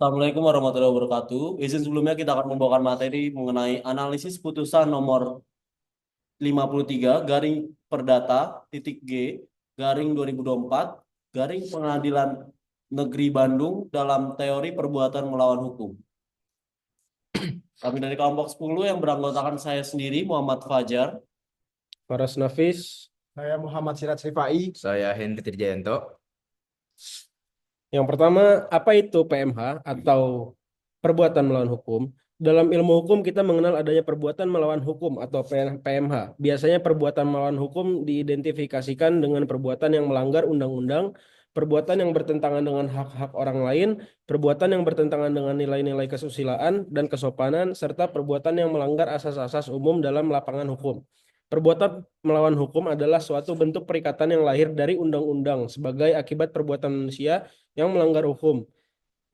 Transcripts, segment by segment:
Assalamualaikum warahmatullahi wabarakatuh. Izin sebelumnya kita akan membawakan materi mengenai analisis putusan nomor 53 garing perdata titik G garing 2024 garing Pengadilan Negeri Bandung dalam teori perbuatan melawan hukum. Kami dari kelompok 10 yang beranggotakan saya sendiri Muhammad Fajar. Faras Nafis. Saya Muhammad Sirat Rifai. Saya Henry Trijayanto. Yang pertama, apa itu PMH atau perbuatan melawan hukum? Dalam ilmu hukum kita mengenal adanya perbuatan melawan hukum atau PMH. Biasanya perbuatan melawan hukum diidentifikasikan dengan perbuatan yang melanggar undang-undang, perbuatan yang bertentangan dengan hak-hak orang lain, perbuatan yang bertentangan dengan nilai-nilai kesusilaan dan kesopanan, serta perbuatan yang melanggar asas-asas umum dalam lapangan hukum. Perbuatan melawan hukum adalah suatu bentuk perikatan yang lahir dari undang-undang sebagai akibat perbuatan manusia yang melanggar hukum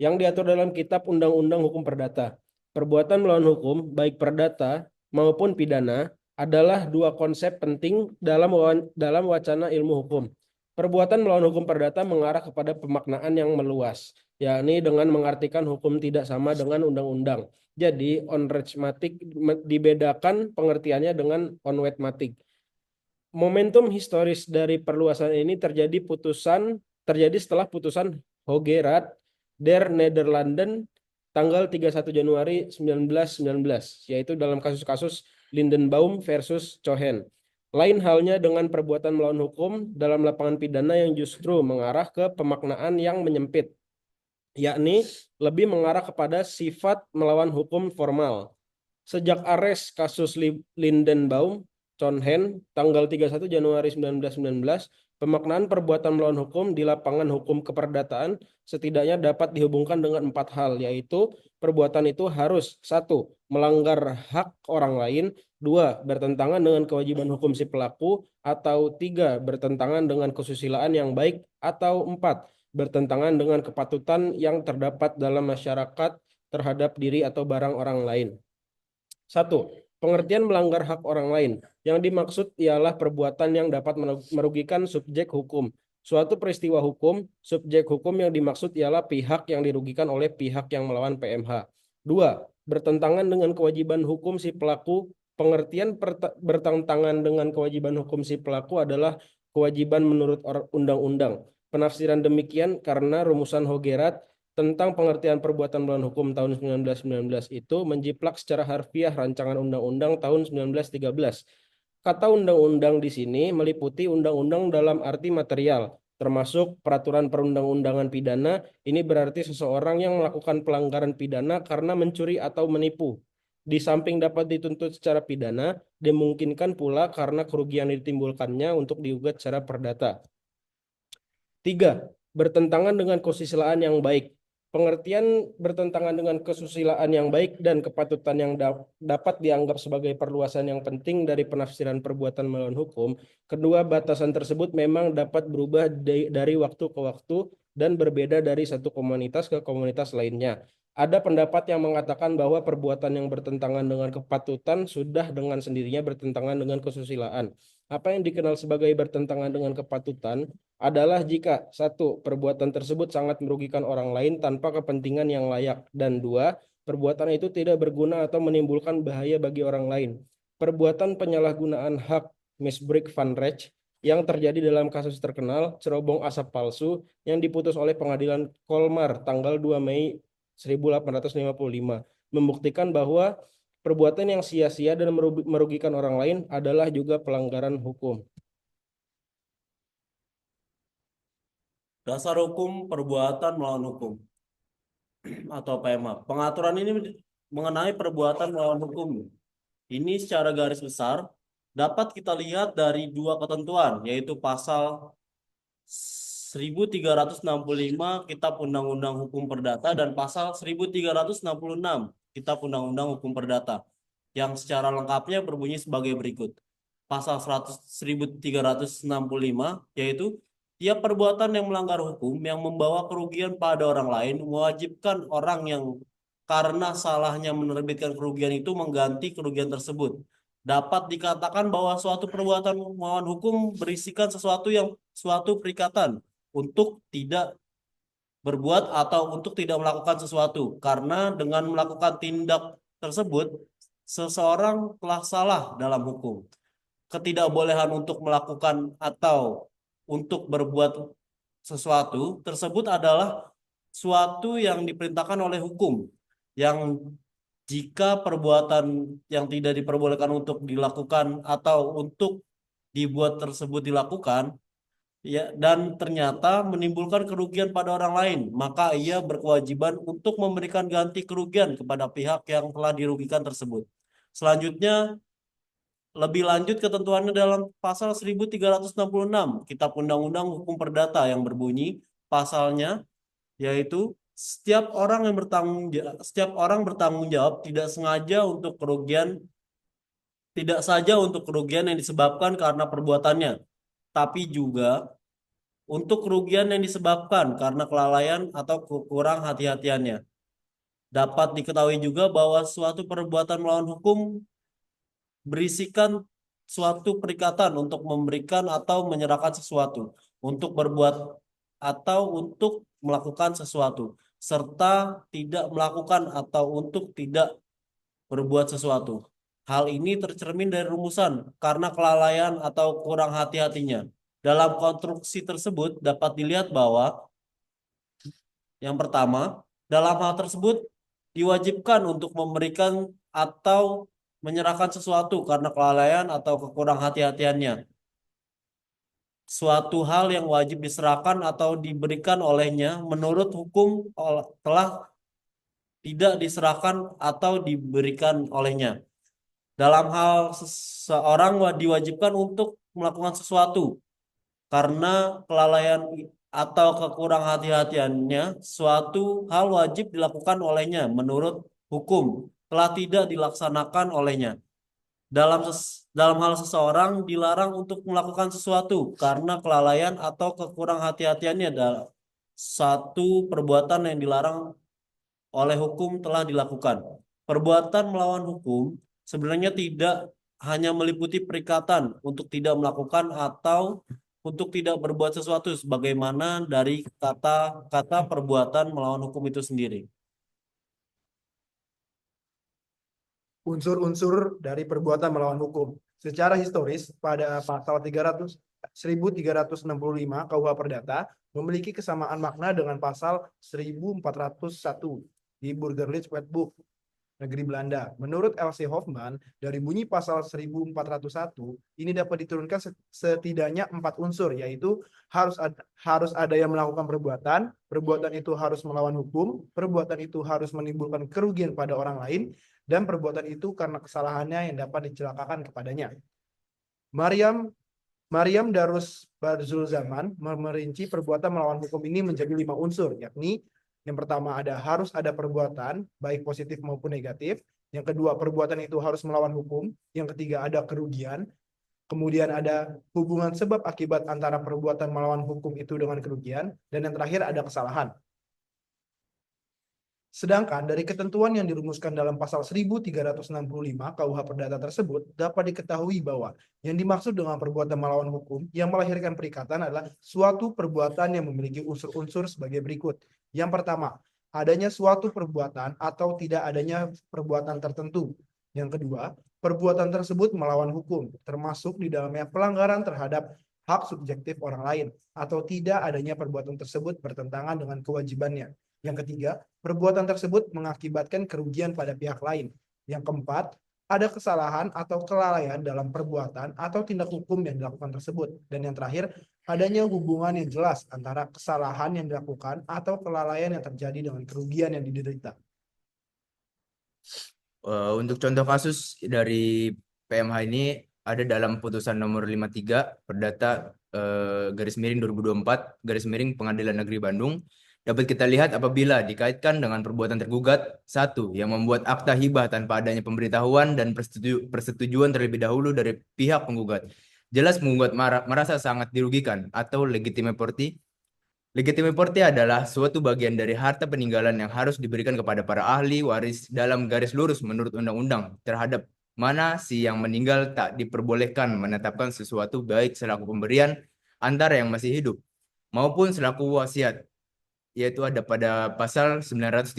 yang diatur dalam Kitab Undang-Undang Hukum Perdata. Perbuatan melawan hukum, baik perdata maupun pidana, adalah dua konsep penting dalam wacana ilmu hukum. Perbuatan melawan hukum perdata mengarah kepada pemaknaan yang meluas, yakni dengan mengartikan hukum tidak sama dengan undang-undang. Jadi, on-reg-matic dibedakan pengertiannya dengan on-wet-matic. Momentum historis dari perluasan ini terjadi setelah putusan Hoge Raad der Nederlanden tanggal 31 Januari 1919, yaitu dalam kasus-kasus Lindenbaum versus Cohen. Lain halnya dengan perbuatan melawan hukum dalam lapangan pidana yang justru mengarah ke pemaknaan yang menyempit, yakni lebih mengarah kepada sifat melawan hukum formal. Sejak ares kasus Lindenbaum, Cohen, tanggal 31 Januari 1919, pemaknaan perbuatan melawan hukum di lapangan hukum keperdataan setidaknya dapat dihubungkan dengan 4 hal, yaitu perbuatan itu harus 1. Melanggar hak orang lain, 2. Bertentangan dengan kewajiban hukum si pelaku, atau 3. Bertentangan dengan kesusilaan yang baik, atau 4. Bertentangan dengan kepatutan yang terdapat dalam masyarakat terhadap diri atau barang orang lain. 1. Pengertian melanggar hak orang lain. Yang dimaksud ialah perbuatan yang dapat merugikan subjek hukum. Suatu peristiwa hukum, subjek hukum yang dimaksud ialah pihak yang dirugikan oleh pihak yang melawan PMH. 2. Bertentangan dengan kewajiban hukum si pelaku. Pengertian bertentangan dengan kewajiban hukum si pelaku adalah kewajiban menurut undang-undang. Penafsiran demikian karena rumusan Hoge Raad tentang pengertian perbuatan melawan hukum tahun 1919 itu menjiplak secara harfiah rancangan undang-undang tahun 1913. Kata undang-undang di sini meliputi undang-undang dalam arti material, termasuk peraturan perundang-undangan pidana. Ini berarti seseorang yang melakukan pelanggaran pidana karena mencuri atau menipu. Di samping dapat dituntut secara pidana, dimungkinkan pula karena kerugian yang ditimbulkannya untuk digugat secara perdata. 3. Bertentangan dengan kesusilaan yang baik. Pengertian bertentangan dengan kesusilaan yang baik dan kepatutan yang dapat dianggap sebagai perluasan yang penting dari penafsiran perbuatan melawan hukum. Kedua batasan tersebut memang dapat berubah dari waktu ke waktu dan berbeda dari satu komunitas ke komunitas lainnya. Ada pendapat yang mengatakan bahwa perbuatan yang bertentangan dengan kepatutan sudah dengan sendirinya bertentangan dengan kesusilaan. Apa yang dikenal sebagai bertentangan dengan kepatutan adalah jika 1. Perbuatan tersebut sangat merugikan orang lain tanpa kepentingan yang layak, dan 2. Perbuatan itu tidak berguna atau menimbulkan bahaya bagi orang lain. Perbuatan penyalahgunaan hak misbruik van Recht yang terjadi dalam kasus terkenal cerobong asap palsu yang diputus oleh Pengadilan Kolmar tanggal 2 Mei 1855 membuktikan bahwa perbuatan yang sia-sia dan merugikan orang lain adalah juga pelanggaran hukum. Dasar hukum perbuatan melawan hukum atau PMH. Pengaturan ini mengenai perbuatan melawan hukum. Ini secara garis besar dapat kita lihat dari dua ketentuan, yaitu pasal 1365 Kitab Undang-Undang Hukum Perdata dan pasal 1366 Kitab Undang-Undang Hukum Perdata yang secara lengkapnya berbunyi sebagai berikut. Pasal 1365 yaitu tiap perbuatan yang melanggar hukum yang membawa kerugian pada orang lain mewajibkan orang yang karena salahnya menerbitkan kerugian itu mengganti kerugian tersebut. Dapat dikatakan bahwa suatu perbuatan melawan hukum berisikan suatu perikatan untuk tidak berbuat atau untuk tidak melakukan sesuatu. Karena dengan melakukan tindak tersebut, seseorang telah salah dalam hukum. Ketidakbolehan untuk melakukan atau untuk berbuat sesuatu tersebut adalah suatu yang diperintahkan oleh hukum, yang jika perbuatan yang tidak diperbolehkan untuk dilakukan atau untuk dibuat tersebut dilakukan, ya, dan ternyata menimbulkan kerugian pada orang lain, maka ia berkewajiban untuk memberikan ganti kerugian kepada pihak yang telah dirugikan tersebut. Selanjutnya, lebih lanjut ketentuannya dalam pasal 1366 Kitab Undang-Undang Hukum Perdata yang berbunyi pasalnya yaitu setiap orang bertanggung jawab tidak saja untuk kerugian yang disebabkan karena perbuatannya, tapi juga untuk kerugian yang disebabkan karena kelalaian atau kurang hati-hatiannya. Dapat diketahui juga bahwa suatu perbuatan melawan hukum berisikan suatu perikatan untuk memberikan atau menyerahkan sesuatu, untuk berbuat atau untuk melakukan sesuatu, serta tidak melakukan atau untuk tidak berbuat sesuatu. Hal ini tercermin dari rumusan karena kelalaian atau kurang hati-hatinya. Dalam konstruksi tersebut dapat dilihat bahwa yang pertama, dalam hal tersebut diwajibkan untuk memberikan atau menyerahkan sesuatu karena kelalaian atau kekurang hati-hatiannya. Suatu hal yang wajib diserahkan atau diberikan olehnya menurut hukum telah tidak diserahkan atau diberikan olehnya. Dalam hal seseorang diwajibkan untuk melakukan sesuatu karena kelalaian atau kekurang hati-hatiannya, suatu hal wajib dilakukan olehnya menurut hukum telah tidak dilaksanakan olehnya. Dalam hal seseorang dilarang untuk melakukan sesuatu karena kelalaian atau kekurang hati-hatiannya adalah satu perbuatan yang dilarang oleh hukum telah dilakukan. Perbuatan melawan hukum sebenarnya tidak hanya meliputi perikatan untuk tidak melakukan atau untuk tidak berbuat sesuatu sebagaimana dari kata-kata perbuatan melawan hukum itu sendiri. Unsur-unsur dari perbuatan melawan hukum. Secara historis, pada pasal 1365 KUH Perdata memiliki kesamaan makna dengan pasal 1401 di Burgerlijk Wetboek negeri Belanda. Menurut L.C. Hoffman, dari bunyi pasal 1401, ini dapat diturunkan setidaknya 4 unsur, yaitu harus ada yang melakukan perbuatan itu harus melawan hukum, perbuatan itu harus menimbulkan kerugian pada orang lain, dan perbuatan itu karena kesalahannya yang dapat dicelakakan kepadanya. Maryam Darus Barzul Zaman merinci perbuatan melawan hukum ini menjadi 5 unsur, yakni yang pertama harus ada perbuatan, baik positif maupun negatif. Yang kedua, perbuatan itu harus melawan hukum. Yang ketiga, ada kerugian. Kemudian ada hubungan sebab akibat antara perbuatan melawan hukum itu dengan kerugian. Dan yang terakhir, ada kesalahan. Sedangkan dari ketentuan yang dirumuskan dalam pasal 1365 KUH Perdata tersebut dapat diketahui bahwa yang dimaksud dengan perbuatan melawan hukum yang melahirkan perikatan adalah suatu perbuatan yang memiliki unsur-unsur sebagai berikut. Yang pertama, adanya suatu perbuatan atau tidak adanya perbuatan tertentu. Yang kedua, perbuatan tersebut melawan hukum, termasuk di dalamnya pelanggaran terhadap hak subjektif orang lain, atau tidak adanya perbuatan tersebut bertentangan dengan kewajibannya. Yang ketiga, perbuatan tersebut mengakibatkan kerugian pada pihak lain. Yang keempat, ada kesalahan atau kelalaian dalam perbuatan atau tindak hukum yang dilakukan tersebut. Dan yang terakhir, adanya hubungan yang jelas antara kesalahan yang dilakukan atau kelalaian yang terjadi dengan kerugian yang diderita. Untuk contoh kasus dari PMH ini ada dalam putusan nomor 53 Perdata garis miring 2024 garis miring Pengadilan Negeri Bandung. Dapat kita lihat apabila dikaitkan dengan perbuatan tergugat, 1. Yang membuat akta hibah tanpa adanya pemberitahuan dan persetujuan terlebih dahulu dari pihak penggugat. Jelas penggugat merasa sangat dirugikan atau legitimate property. Legitimate property adalah suatu bagian dari harta peninggalan yang harus diberikan kepada para ahli waris dalam garis lurus menurut undang-undang terhadap mana si yang meninggal tak diperbolehkan menetapkan sesuatu baik selaku pemberian antara yang masih hidup maupun selaku wasiat yaitu ada pada pasal 913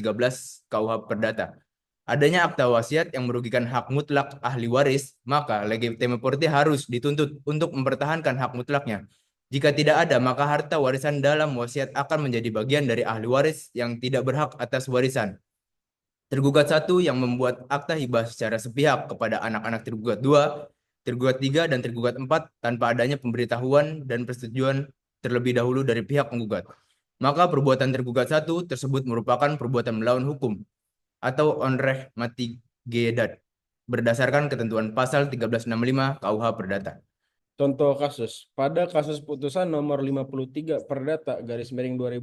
KUH Perdata. Adanya akta wasiat yang merugikan hak mutlak ahli waris, maka legitime party harus dituntut untuk mempertahankan hak mutlaknya. Jika tidak ada, maka harta warisan dalam wasiat akan menjadi bagian dari ahli waris yang tidak berhak atas warisan. Tergugat 1 yang membuat akta hibah secara sepihak kepada anak-anak tergugat 2, tergugat 3, dan tergugat 4 tanpa adanya pemberitahuan dan persetujuan terlebih dahulu dari pihak penggugat. Maka perbuatan tergugat 1 tersebut merupakan perbuatan melawan hukum atau onreh mati gedat berdasarkan ketentuan pasal 1365 KUH Perdata. Contoh kasus, pada kasus putusan nomor 53 Perdata _2024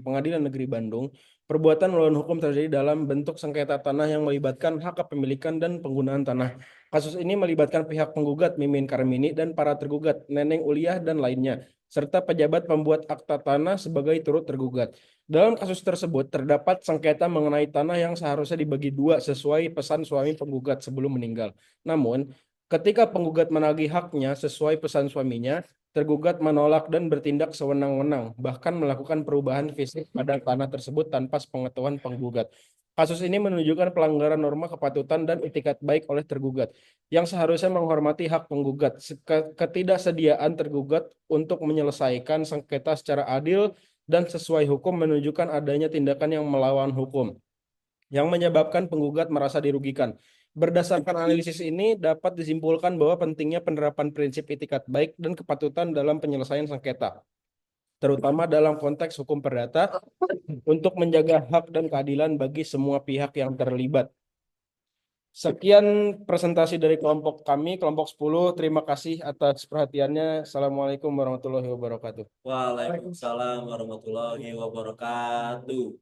Pengadilan Negeri Bandung, perbuatan melawan hukum terjadi dalam bentuk sengketa tanah yang melibatkan hak kepemilikan dan penggunaan tanah. Kasus ini melibatkan pihak penggugat Mimin Karmini dan para tergugat Neneng Uliah dan lainnya, serta pejabat pembuat akta tanah sebagai turut tergugat. Dalam kasus tersebut terdapat sengketa mengenai tanah yang seharusnya dibagi dua sesuai pesan suami penggugat sebelum meninggal. Namun, ketika penggugat menagih haknya sesuai pesan suaminya, tergugat menolak dan bertindak sewenang-wenang, bahkan melakukan perubahan fisik pada tanah tersebut tanpa sepengetahuan penggugat. Kasus ini menunjukkan pelanggaran norma kepatutan dan itikat baik oleh tergugat, yang seharusnya menghormati hak penggugat. Ketidaksediaan tergugat untuk menyelesaikan sengketa secara adil dan sesuai hukum menunjukkan adanya tindakan yang melawan hukum, yang menyebabkan penggugat merasa dirugikan. Berdasarkan analisis ini dapat disimpulkan bahwa pentingnya penerapan prinsip itikat baik dan kepatutan dalam penyelesaian sengketa, terutama dalam konteks hukum perdata, untuk menjaga hak dan keadilan bagi semua pihak yang terlibat. Sekian presentasi dari kelompok kami, kelompok 10. Terima kasih atas perhatiannya. Assalamualaikum warahmatullahi wabarakatuh. Waalaikumsalam warahmatullahi wabarakatuh.